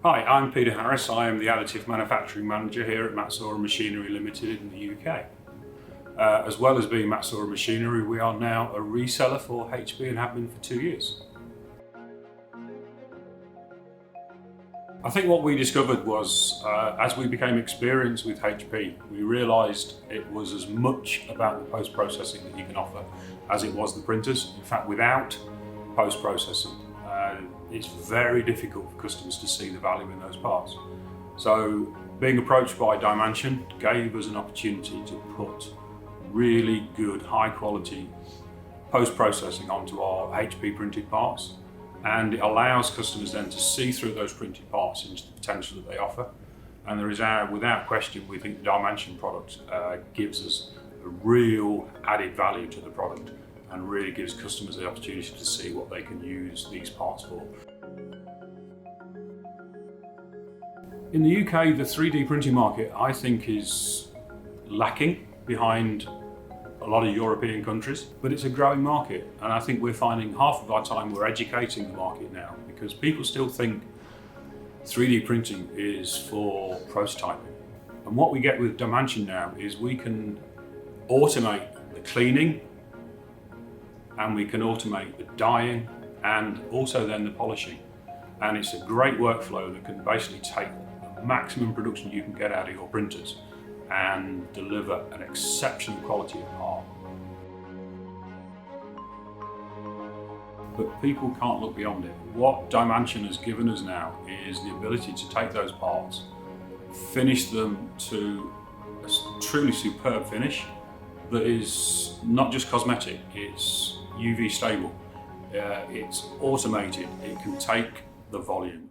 Hi, I'm Peter Harris. I am the Additive Manufacturing Manager here at Matsuura Machinery Ltd in the UK. As well as being Matsuura Machinery, we are now a reseller for HP and have been for 2 years. I think what we discovered was, as we became experienced with HP, we realised it was as much about the post-processing that you can offer as it was the printers. In fact, without post-processing, it's very difficult for customers to see the value in those parts. So being approached by DyeMansion gave us an opportunity to put really good, high quality post-processing onto our HP printed parts, and it allows customers then to see through those printed parts into the potential that they offer. And there is, without question, we think the DyeMansion product gives us a real added value to the product and really gives customers the opportunity to see what they can use these parts for. In the UK, the 3D printing market, I think, is lacking behind a lot of European countries, but it's a growing market. And I think we're finding half of our time we're educating the market now, because people still think 3D printing is for prototyping. And what we get with DyeMansion now is we can automate the cleaning, and we can automate the dyeing and also then the polishing. And it's a great workflow that can basically take the maximum production you can get out of your printers and deliver an exceptional quality of part. But people can't look beyond it. What DyeMansion has given us now is the ability to take those parts, finish them to a truly superb finish that is not just cosmetic, it's UV stable, it's automated, it can take the volume.